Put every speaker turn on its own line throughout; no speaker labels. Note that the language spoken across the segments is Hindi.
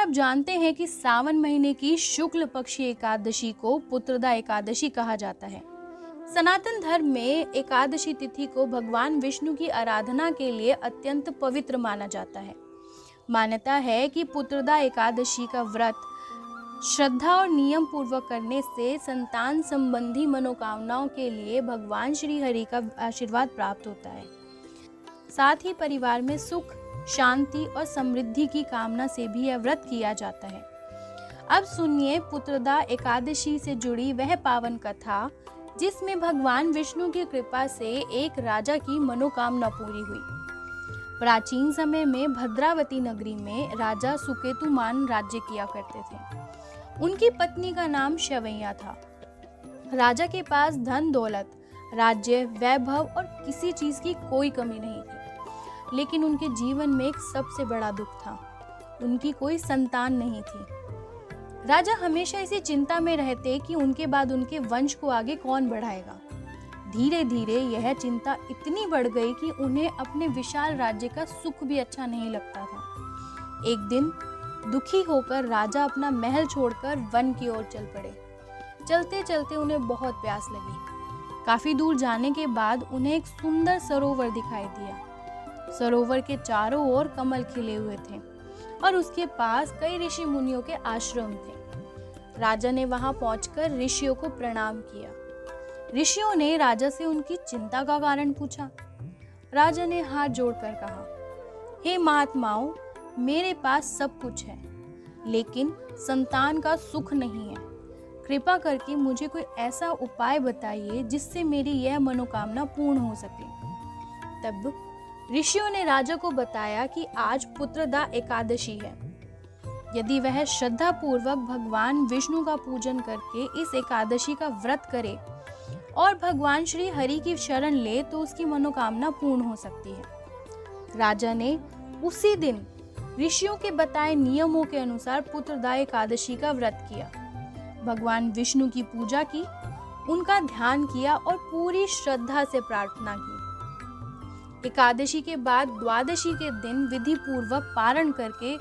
आप जानते हैं कि सावन महीने की शुक्ल पक्षी एकादशी को पुत्रदा एकादशी कहा जाता है। सनातन धर्म में एकादशी तिथि को भगवान विष्णु की आराधना के लिए अत्यंत पवित्र माना जाता है। मान्यता है कि पुत्रदा एकादशी का व्रत श्रद्धा और नियम पूर्वक करने से संतान संबंधी मनोकामनाओं के लिए भगवान श्री हरि का आशीर्वाद प्राप्त होता है। साथ ही परिवार में सुख, शांति और समृद्धि की कामना से भी यह व्रत किया जाता है। अब सुनिए पुत्रदा एकादशी से जुड़ी वह पावन कथा जिसमें भगवान विष्णु की कृपा से एक राजा की मनोकामना पूरी हुई। प्राचीन समय में भद्रावती नगरी में राजा सुकेतुमान राज्य किया करते थे। उनकी पत्नी का नाम शवैया था। राजा के पास धन दौलत, राज्य, वैभव और किसी चीज की कोई कमी नहीं थी, लेकिन उनके जीवन में एक सबसे बड़ा दुख था, उनकी कोई संतान नहीं थी। राजा हमेशा इसी चिंता में रहते कि उनके बाद उनके वंश को आगे कौन बढ़ाएगा। धीरे धीरे यह चिंता इतनी बढ़ गई कि उन्हें अपने विशाल राज्य का सुख भी अच्छा नहीं लगता था। एक दिन दुखी होकर राजा अपना महल छोड़कर वन की ओर चल पड़े। चलते चलते उन्हें बहुत प्यास लगी। काफी दूर जाने के बाद उन्हें एक सुंदर सरोवर दिखाई दिया। सरोवर के चारों ओर कमल खिले हुए थे और उसके पास कई ऋषि मुनियों के आश्रम थे। राजा ने वहां पहुंचकर ऋषियों को प्रणाम किया। ऋषियों ने राजा से उनकी चिंता का कारण पूछा। राजा ने हाथ जोड़कर कहा, हे महात्माओं, मेरे पास सब कुछ है, लेकिन संतान का सुख नहीं है। कृपा करके मुझे कोई ऐसा उपाय बताइए जिससे मेरी यह मनोकामना पूर्ण हो सके। तब ऋषियों ने राजा को बताया कि आज पुत्रदा एकादशी है। यदि वह श्रद्धा पूर्वक भगवान विष्णु का पूजन करके इस एकादशी का व्रत करे और भगवान श्री हरि की शरण ले तो उसकी मनोकामना पूर्ण हो सकती है। राजा ने उसी दिन ऋषियों के बताए नियमों के अनुसार पुत्रदा एकादशी का व्रत किया। भगवान विष्णु की पूजा की, उनका ध्यान किया और पूरी श्रद्धा से प्रार्थना की। एकादशी के बाद द्वादशी के दिन विधि पूर्वक पारण करके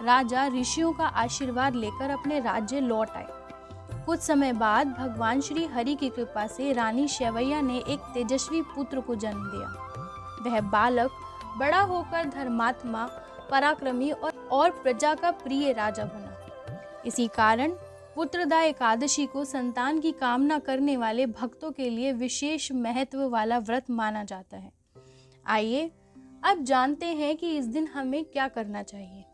राजा ऋषियों का आशीर्वाद लेकर अपने राज्य लौट आए। कुछ समय बाद भगवान श्री हरि की कृपा से रानी शवैया ने एक तेजस्वी पुत्र को जन्म दिया। वह बालक बड़ा होकर धर्मात्मा, पराक्रमी और प्रजा का प्रिय राजा बना। इसी कारण पुत्रदा एकादशी को संतान की कामना करने वाले भक्तों के लिए विशेष महत्व वाला व्रत माना जाता है। आइए अब जानते हैं कि इस दिन हमें क्या करना चाहिए।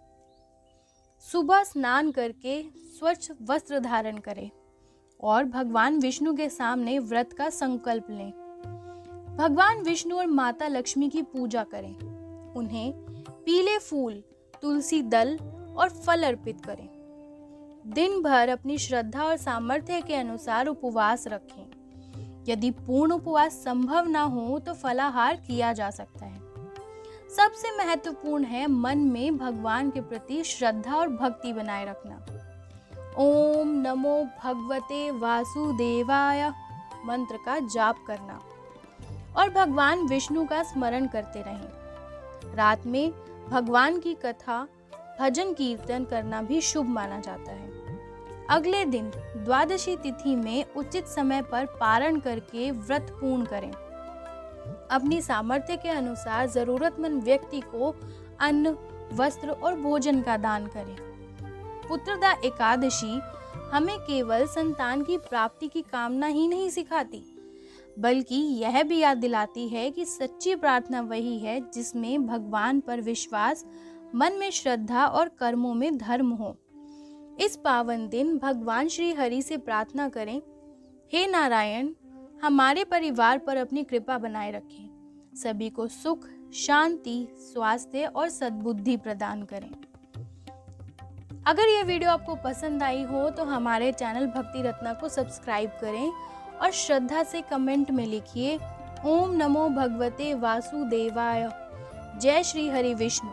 सुबह स्नान करके स्वच्छ वस्त्र धारण करें और भगवान विष्णु के सामने व्रत का संकल्प लें। भगवान विष्णु और माता लक्ष्मी की पूजा करें। उन्हें पीले फूल, तुलसी दल और फल अर्पित करें। दिन भर अपनी श्रद्धा और सामर्थ्य के अनुसार उपवास रखें। यदि पूर्ण उपवास संभव ना हो तो फलाहार किया जा सकता है। सबसे महत्वपूर्ण है मन में भगवान के प्रति श्रद्धा और भक्ति बनाए रखना। ओम नमो भगवते वासुदेवाय मंत्र का जाप करना और भगवान विष्णु का स्मरण करते रहें। रात में भगवान की कथा, भजन कीर्तन करना भी शुभ माना जाता है। अगले दिन द्वादशी तिथि में उचित समय पर पारण करके व्रत पूर्ण करें। अपनी सामर्थ्य के अनुसार जरूरतमंद व्यक्ति को अन्न, वस्त्र और भोजन का दान करें। पुत्रदा एकादशी हमें केवल संतान की प्राप्ति की कामना ही नहीं सिखाती, बल्कि यह भी याद दिलाती है कि सच्ची प्रार्थना वही है जिसमें भगवान पर विश्वास, मन में श्रद्धा और कर्मों में धर्म हो। इस पावन दिन भगवान श्री हरि से प्रार्थना करें, हे नारायण, हमारे परिवार पर अपनी कृपा बनाए रखें, सभी को सुख, शांति, स्वास्थ्य और सद्बुद्धि प्रदान करें। अगर यह वीडियो आपको पसंद आई हो तो हमारे चैनल भक्ति रत्ना को सब्सक्राइब करें और श्रद्धा से कमेंट में लिखिए ओम नमो भगवते वासुदेवाय। जय श्री हरि विष्णु।